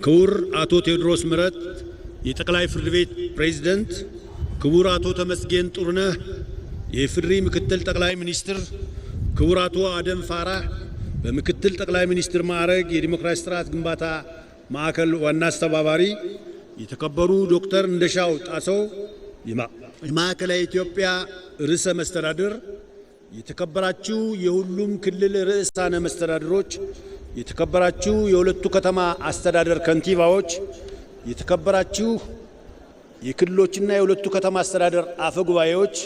ክቡር አቶ ቴዎድሮስ ምህረት የጠቅላይ ፍርድ ቤት ፕሬዝዳንት፣ ክቡር አቶ ተመስገን ጥሩነህ የኢፌዴሪ ምክትል ጠቅላይ ሚኒስትር፣ ክቡር አቶ አደም ፋራህ በምክትል ጠቅላይ ሚኒስትር ማዕረግ የዲሞክራሲ ስርዓት ግንባታ ማዕከል ዋና አስተባባሪ፣ የተከበሩ ዶክተር እንደሻው ጣሰው የማዕከላዊ ኢትዮጵያ ርዕሰ መስተዳድር፣ የተከበራችሁ የሁሉም ክልል ርዕሳነ መስተዳድሮች፣ የተከበራችሁ የሁለቱ ከተማ አስተዳደር ከንቲባዎች፣ የተከበራችሁ የክልሎችና የሁለቱ ከተማ አስተዳደር አፈጉባኤዎች፣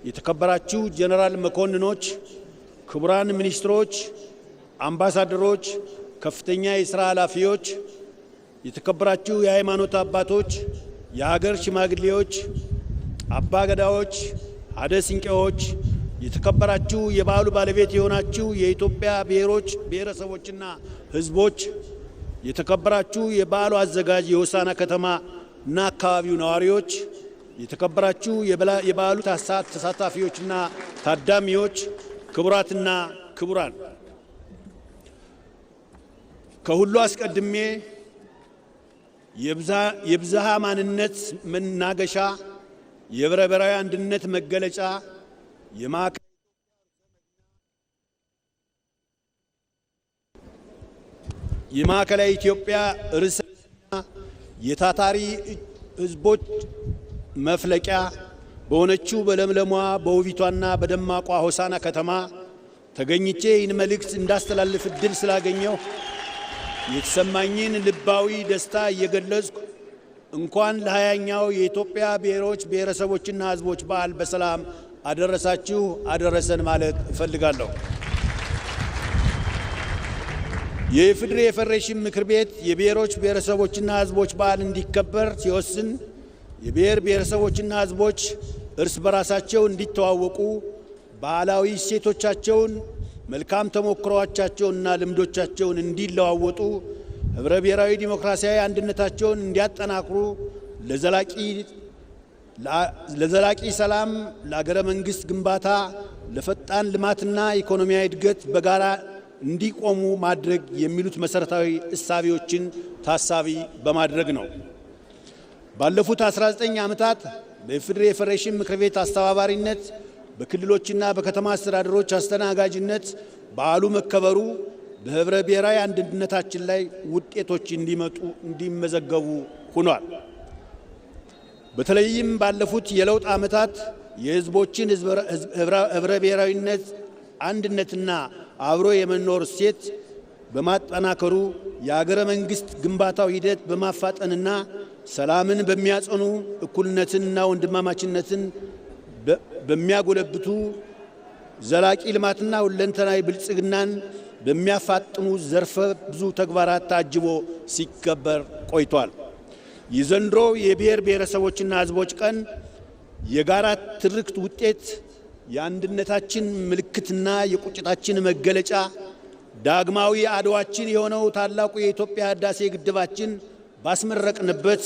የተከበራችሁ ጀነራል መኮንኖች፣ ክቡራን ሚኒስትሮች፣ አምባሳደሮች፣ ከፍተኛ የሥራ ኃላፊዎች፣ የተከበራችሁ የሃይማኖት አባቶች፣ የሀገር ሽማግሌዎች፣ አባገዳዎች፣ አደ ሲንቄዎች፣ የተከበራችሁ የበዓሉ ባለቤት የሆናችሁ የኢትዮጵያ ብሔሮች ብሔረሰቦችና ሕዝቦች፣ የተከበራችሁ የበዓሉ አዘጋጅ የሆሳዕና ከተማና አካባቢው ነዋሪዎች፣ የተከበራችሁ የበዓሉ ተሳታፊዎችና ታዳሚዎች፣ ክቡራትና ክቡራን፣ ከሁሉ አስቀድሜ የብዝሃ ማንነት መናገሻ የህብረ ብሔራዊ አንድነት መገለጫ የማዕከላዊ ኢትዮጵያ ርዕሰ የታታሪ ህዝቦች መፍለቂያ በሆነችው በለምለሟ በውቢቷና በደማቋ ሆሳዕና ከተማ ተገኝቼ ይህን መልእክት እንዳስተላልፍ ዕድል ስላገኘሁ የተሰማኝን ልባዊ ደስታ እየገለጽኩ እንኳን ለ20ኛው የኢትዮጵያ ብሔሮች ብሔረሰቦችና ህዝቦች በዓል በሰላም አደረሳችሁ አደረሰን ማለት እፈልጋለሁ። የኢፌዴሪ ፌዴሬሽን ምክር ቤት የብሔሮች ብሔረሰቦችና ህዝቦች በዓል እንዲከበር ሲወስን የብሔር ብሔረሰቦችና ህዝቦች እርስ በራሳቸው እንዲተዋወቁ፣ ባህላዊ እሴቶቻቸውን፣ መልካም ተሞክሮዎቻቸውንና ልምዶቻቸውን እንዲለዋወጡ፣ ህብረ ብሔራዊ ዲሞክራሲያዊ አንድነታቸውን እንዲያጠናክሩ፣ ለዘላቂ ሰላም፣ ለአገረ መንግስት ግንባታ፣ ለፈጣን ልማትና ኢኮኖሚያዊ እድገት በጋራ እንዲቆሙ ማድረግ የሚሉት መሰረታዊ እሳቤዎችን ታሳቢ በማድረግ ነው። ባለፉት 19 ዓመታት በኢፌዴሪ ፌዴሬሽን ምክር ቤት አስተባባሪነት በክልሎችና በከተማ አስተዳደሮች አስተናጋጅነት በዓሉ መከበሩ በህብረ ብሔራዊ አንድነታችን ላይ ውጤቶች እንዲመዘገቡ ሆኗል። በተለይም ባለፉት የለውጥ ዓመታት የህዝቦችን ህብረ ብሔራዊነት አንድነትና አብሮ የመኖር እሴት በማጠናከሩ የአገረ መንግስት ግንባታው ሂደት በማፋጠንና ሰላምን በሚያጸኑ እኩልነትንና ወንድማማችነትን በሚያጎለብቱ ዘላቂ ልማትና ሁለንተናዊ ብልጽግናን በሚያፋጥኑ ዘርፈ ብዙ ተግባራት ታጅቦ ሲከበር ቆይቷል። የዘንድሮ የብሔር ብሔረሰቦችና ህዝቦች ቀን የጋራ ትርክት ውጤት፣ የአንድነታችን ምልክትና የቁጭታችን መገለጫ፣ ዳግማዊ አድዋችን የሆነው ታላቁ የኢትዮጵያ ህዳሴ ግድባችን ባስመረቅንበት፣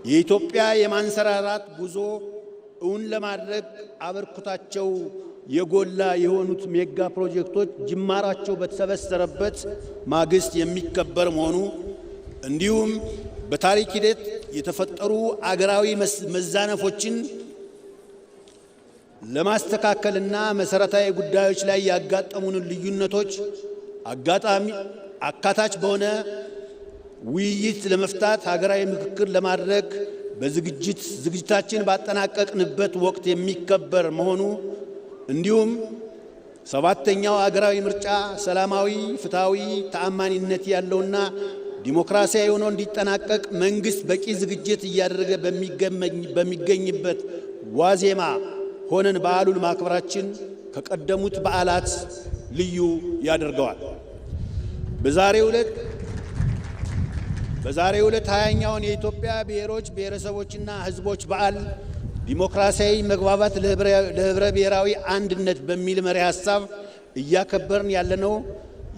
የኢትዮጵያ የማንሰራራት ጉዞ እውን ለማድረግ አበርክቷቸው የጎላ የሆኑት ሜጋ ፕሮጀክቶች ጅማራቸው በተሰበሰረበት ማግስት የሚከበር መሆኑ፣ እንዲሁም በታሪክ ሂደት የተፈጠሩ አገራዊ መዛነፎችን ለማስተካከልና መሰረታዊ ጉዳዮች ላይ ያጋጠሙን ልዩነቶች አካታች በሆነ ውይይት ለመፍታት ሀገራዊ ምክክር ለማድረግ ዝግጅታችን ባጠናቀቅንበት ወቅት የሚከበር መሆኑ፣ እንዲሁም 7ኛው ሀገራዊ ምርጫ ሰላማዊ፣ ፍትሃዊ፣ ተአማኒነት ያለውና ዲሞክራሲያዊ ሆኖ እንዲጠናቀቅ መንግስት በቂ ዝግጅት እያደረገ በሚገኝበት ዋዜማ ሆነን በዓሉን ማክበራችን ከቀደሙት በዓላት ልዩ ያደርገዋል። በዛሬው ዕለት 20ኛውን የኢትዮጵያ ብሔሮች ብሔረሰቦችና ህዝቦች በዓል ዲሞክራሲያዊ መግባባት ለህብረ ብሔራዊ አንድነት በሚል መሪ ሐሳብ እያከበርን ያለነው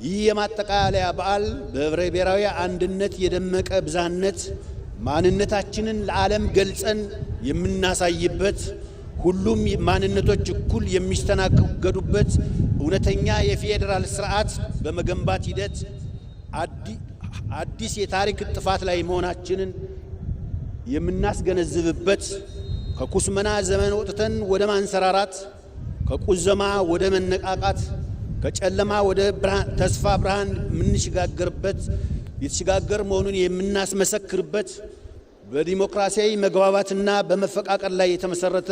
ይህ የማጠቃለያ በዓል በህብረ ብሔራዊ አንድነት የደመቀ ብዝሃነት ማንነታችንን ለዓለም ገልጸን የምናሳይበት፣ ሁሉም ማንነቶች እኩል የሚስተናገዱበት እውነተኛ የፌዴራል ስርዓት በመገንባት ሂደት አዲስ የታሪክ ጥፋት ላይ መሆናችንን የምናስገነዝብበት ከኩስመና ዘመን ወጥተን ወደ ማንሰራራት፣ ከቁዘማ ወደ መነቃቃት፣ ከጨለማ ወደ ተስፋ ብርሃን የምንሸጋገርበት የተሸጋገር መሆኑን የምናስመሰክርበት በዲሞክራሲያዊ መግባባትና በመፈቃቀር ላይ የተመሰረተ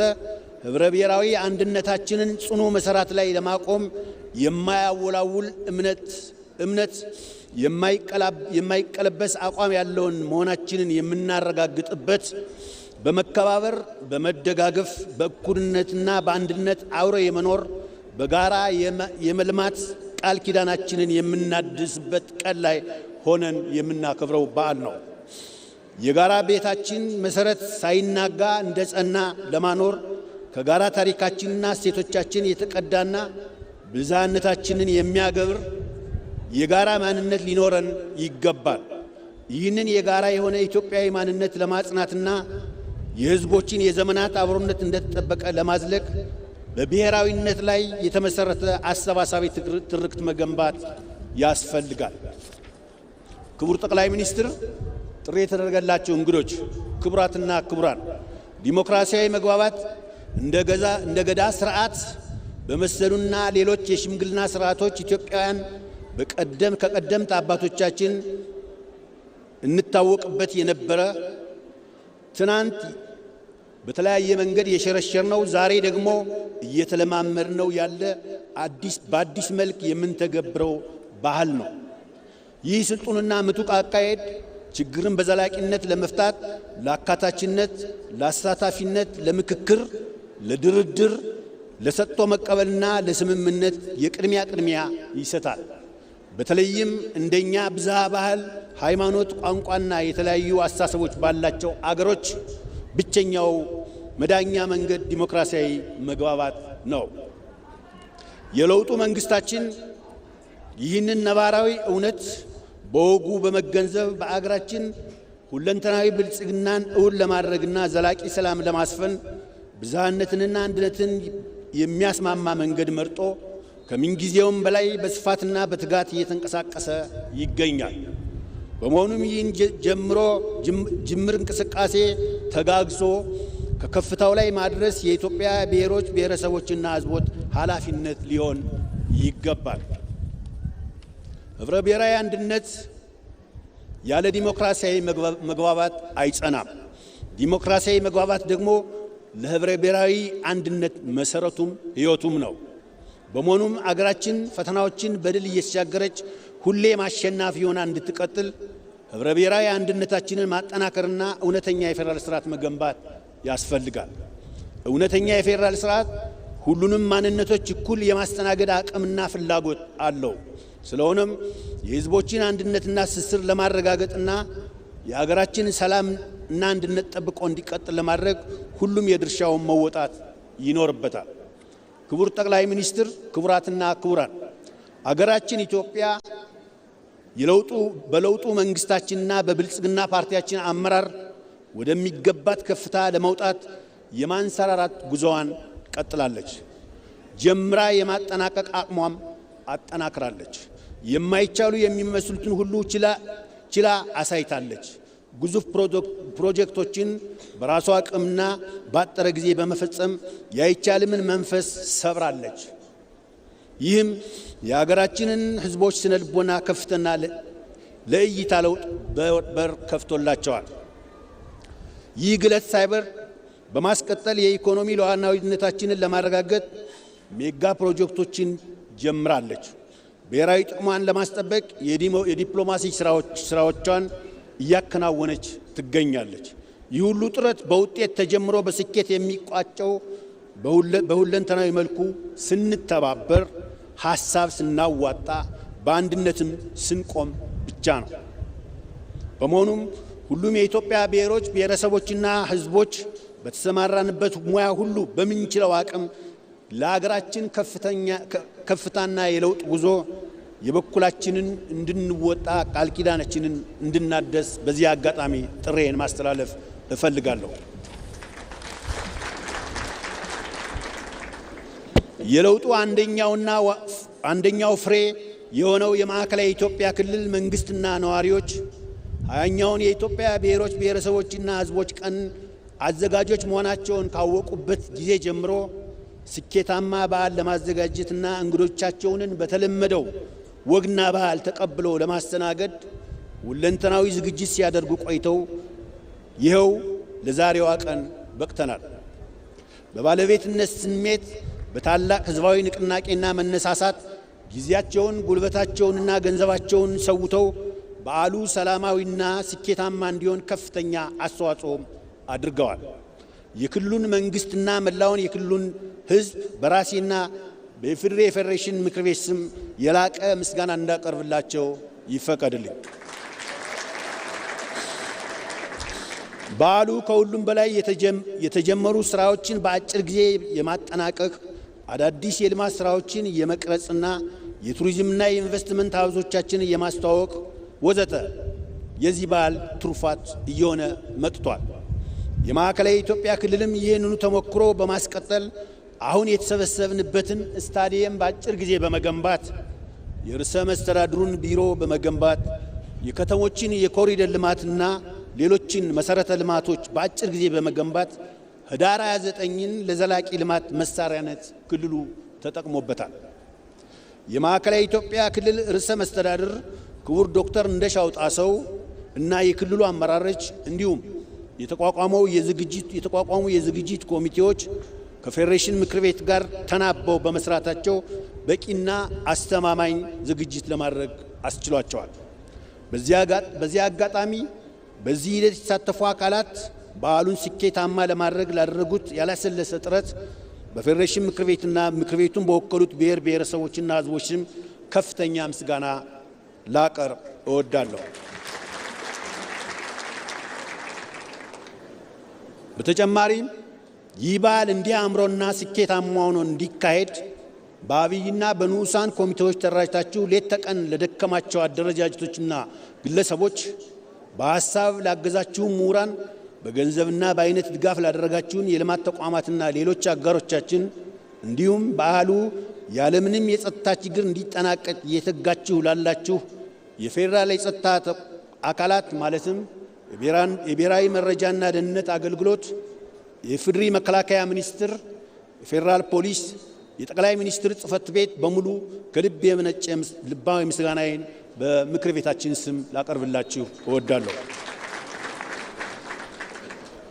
ህብረ ብሔራዊ አንድነታችንን ጽኑ መሰረት ላይ ለማቆም የማያወላውል እምነት የማይቀለበስ አቋም ያለውን መሆናችንን የምናረጋግጥበት በመከባበር በመደጋገፍ በእኩልነትና በአንድነት አብሮ የመኖር በጋራ የመልማት ቃል ኪዳናችንን የምናድስበት ቀን ላይ ሆነን የምናከብረው በዓል ነው። የጋራ ቤታችን መሰረት ሳይናጋ እንደጸና ለማኖር ከጋራ ታሪካችንና እሴቶቻችን የተቀዳና ብዝሃነታችንን የሚያገብር የጋራ ማንነት ሊኖረን ይገባል። ይህንን የጋራ የሆነ ኢትዮጵያዊ ማንነት ለማጽናትና የህዝቦችን የዘመናት አብሮነት እንደተጠበቀ ለማዝለቅ በብሔራዊነት ላይ የተመሰረተ አሰባሳቢ ትርክት መገንባት ያስፈልጋል። ክቡር ጠቅላይ ሚኒስትር፣ ጥሪ የተደረገላቸው እንግዶች፣ ክቡራትና ክቡራን፣ ዲሞክራሲያዊ መግባባት እንደ ገዳ ስርዓት በመሰሉና ሌሎች የሽምግልና ስርዓቶች ኢትዮጵያውያን ከቀደምት አባቶቻችን እንታወቅበት የነበረ ትናንት በተለያየ መንገድ የሸረሸርነው ዛሬ ደግሞ እየተለማመድነው ያለ በአዲስ መልክ የምንተገብረው ባህል ነው። ይህ ስልጡንና ምጡቅ አካሄድ ችግርን በዘላቂነት ለመፍታት ለአካታችነት፣ ለአሳታፊነት፣ ለምክክር፣ ለድርድር፣ ለሰጥቶ መቀበልና ለስምምነት የቅድሚያ ይሰጣል። በተለይም እንደኛ ብዝሃ ባህል፣ ሃይማኖት፣ ቋንቋና የተለያዩ አስተሳሰቦች ባላቸው አገሮች ብቸኛው መዳኛ መንገድ ዲሞክራሲያዊ መግባባት ነው። የለውጡ መንግስታችን ይህንን ነባራዊ እውነት በወጉ በመገንዘብ በአገራችን ሁለንተናዊ ብልጽግናን እውን ለማድረግና ዘላቂ ሰላም ለማስፈን ብዝሃነትንና አንድነትን የሚያስማማ መንገድ መርጦ ከምንጊዜውም በላይ በስፋትና በትጋት እየተንቀሳቀሰ ይገኛል። በመሆኑም ይህን ጅምር እንቅስቃሴ ተጋግዞ ከከፍታው ላይ ማድረስ የኢትዮጵያ ብሔሮች ብሔረሰቦችና ሕዝቦች ኃላፊነት ሊሆን ይገባል። ህብረ ብሔራዊ አንድነት ያለ ዲሞክራሲያዊ መግባባት አይጸናም። ዲሞክራሲያዊ መግባባት ደግሞ ለህብረ ብሔራዊ አንድነት መሰረቱም ሕይወቱም ነው። በመሆኑም አገራችን ፈተናዎችን በድል እየተሻገረች ሁሌም አሸናፊ ሆና እንድትቀጥል ህብረ ብሔራዊ አንድነታችንን ማጠናከርና እውነተኛ የፌዴራል ስርዓት መገንባት ያስፈልጋል። እውነተኛ የፌዴራል ስርዓት ሁሉንም ማንነቶች እኩል የማስተናገድ አቅምና ፍላጎት አለው። ስለሆነም የህዝቦችን አንድነትና ትስስር ለማረጋገጥና የሀገራችን ሰላምና አንድነት ጠብቆ እንዲቀጥል ለማድረግ ሁሉም የድርሻውን መወጣት ይኖርበታል። ክቡር ጠቅላይ ሚኒስትር፣ ክቡራትና ክቡራን፣ አገራችን ኢትዮጵያ በለውጡ መንግስታችንና በብልጽግና ፓርቲያችን አመራር ወደሚገባት ከፍታ ለመውጣት የማንሰራራት ጉዞዋን ቀጥላለች። ጀምራ የማጠናቀቅ አቅሟም አጠናክራለች። የማይቻሉ የሚመስሉትን ሁሉ ችላ አሳይታለች። ግዙፍ ፕሮጀክቶችን በራሷ አቅምና ባጠረ ጊዜ በመፈጸም ያይቻልምን መንፈስ ሰብራለች። ይህም የሀገራችንን ህዝቦች ስነልቦና ከፍተና ለእይታ ለውጥ በር ከፍቶላቸዋል። ይህ ግለት ሳይበር በማስቀጠል የኢኮኖሚ ሉዓላዊነታችንን ለማረጋገጥ ሜጋ ፕሮጀክቶችን ጀምራለች። ብሔራዊ ጥቅሟን ለማስጠበቅ የዲፕሎማሲ ስራዎቿን እያከናወነች ትገኛለች። ይህ ሁሉ ጥረት በውጤት ተጀምሮ በስኬት የሚቋጨው በሁለንተናዊ መልኩ ስንተባበር፣ ሐሳብ ስናዋጣ፣ በአንድነትም ስንቆም ብቻ ነው። በመሆኑም ሁሉም የኢትዮጵያ ብሔሮች ብሔረሰቦችና ህዝቦች በተሰማራንበት ሙያ ሁሉ በምንችለው አቅም ለሀገራችን ከፍታና የለውጥ ጉዞ የበኩላችንን እንድንወጣ ቃል ኪዳናችንን እንድናደስ በዚህ አጋጣሚ ጥሬን ማስተላለፍ እፈልጋለሁ። የለውጡ አንደኛው ፍሬ የሆነው የማዕከላዊ ኢትዮጵያ ክልል መንግስትና ነዋሪዎች 20ኛውን የኢትዮጵያ ብሔሮች ብሔረሰቦችና ሕዝቦች ቀን አዘጋጆች መሆናቸውን ካወቁበት ጊዜ ጀምሮ ስኬታማ በዓል ለማዘጋጀትና እንግዶቻቸውን በተለመደው ወግና ባህል ተቀብለው ለማስተናገድ ሁለንተናዊ ዝግጅት ሲያደርጉ ቆይተው ይኸው ለዛሬዋ ቀን በቅተናል። በባለቤትነት ስሜት በታላቅ ህዝባዊ ንቅናቄና መነሳሳት ጊዜያቸውን፣ ጉልበታቸውንና ገንዘባቸውን ሰውተው በዓሉ ሰላማዊና ስኬታማ እንዲሆን ከፍተኛ አስተዋጽኦ አድርገዋል። የክልሉን መንግስትና መላውን የክልሉን ህዝብ በራሴና በኢፌዴሪ ፌዴሬሽን ምክር ቤት ስም የላቀ ምስጋና እንዳቀርብላቸው ይፈቀድልኝ። በዓሉ ከሁሉም በላይ የተጀመሩ ስራዎችን በአጭር ጊዜ የማጠናቀቅ አዳዲስ የልማት ስራዎችን የመቅረጽና የቱሪዝምና የኢንቨስትመንት ሀብቶቻችንን የማስተዋወቅ ወዘተ የዚህ በዓል ትሩፋት እየሆነ መጥቷል። የማዕከላዊ ኢትዮጵያ ክልልም ይህንኑ ተሞክሮ በማስቀጠል አሁን የተሰበሰብንበትን ስታዲየም በአጭር ጊዜ በመገንባት የርዕሰ መስተዳድሩን ቢሮ በመገንባት የከተሞችን የኮሪደር ልማትና ሌሎችን መሰረተ ልማቶች በአጭር ጊዜ በመገንባት ህዳር 29ን ለዘላቂ ልማት መሳሪያነት ክልሉ ተጠቅሞበታል። የማዕከላዊ ኢትዮጵያ ክልል ርዕሰ መስተዳድር ክቡር ዶክተር እንደሻው ጣሰው እና የክልሉ አመራሮች እንዲሁም የተቋቋሙ የዝግጅት ኮሚቴዎች ከፌዴሬሽን ምክር ቤት ጋር ተናበው በመስራታቸው በቂና አስተማማኝ ዝግጅት ለማድረግ አስችሏቸዋል። በዚህ አጋጣሚ በዚህ ሂደት የተሳተፉ አካላት በዓሉን ስኬታማ ለማድረግ ላደረጉት ያላሰለሰ ጥረት በፌዴሬሽን ምክር ቤትና ምክር ቤቱን በወከሉት ብሔር ብሔረሰቦችና ሕዝቦች ስም ከፍተኛ ምስጋና ላቀርብ እወዳለሁ። በተጨማሪም ይህ በዓል እንዲህ አምሮና ስኬታማ ሆኖ እንዲካሄድ በአብይና በንዑሳን ኮሚቴዎች ተደራጅታችሁ ሌት ተቀን ለደከማቸው አደረጃጀቶችና ግለሰቦች፣ በሐሳብ ላገዛችሁ ምሁራን፣ በገንዘብና በአይነት ድጋፍ ላደረጋችሁን የልማት ተቋማትና ሌሎች አጋሮቻችን እንዲሁም በዓሉ ያለምንም የጸጥታ ችግር እንዲጠናቀቅ እየተጋችሁ ላላችሁ የፌዴራል የጸጥታ አካላት ማለትም የብሔራዊ መረጃና ደህንነት አገልግሎት፣ የፌዴሪ መከላከያ ሚኒስቴር፣ የፌዴራል ፖሊስ፣ የጠቅላይ ሚኒስትር ጽሕፈት ቤት በሙሉ ከልብ የመነጨ ልባዊ ምስጋናዬን በምክር ቤታችን ስም ላቀርብላችሁ እወዳለሁ።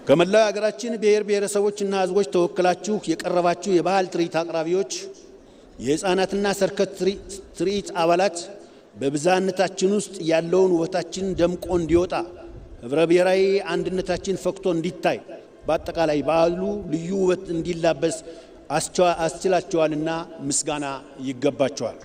ከመላው ሀገራችን ብሔር ብሔረሰቦችና ሕዝቦች ተወክላችሁ የቀረባችሁ የባህል ትርኢት አቅራቢዎች፣ የሕፃናትና ሰርከስ ትርኢት አባላት በብዝሃነታችን ውስጥ ያለውን ውበታችን ደምቆ እንዲወጣ ህብረ ብሔራዊ አንድነታችን ፈክቶ እንዲታይ በአጠቃላይ በዓሉ ልዩ ውበት እንዲላበስ አስችላቸዋልና ምስጋና ይገባቸዋል።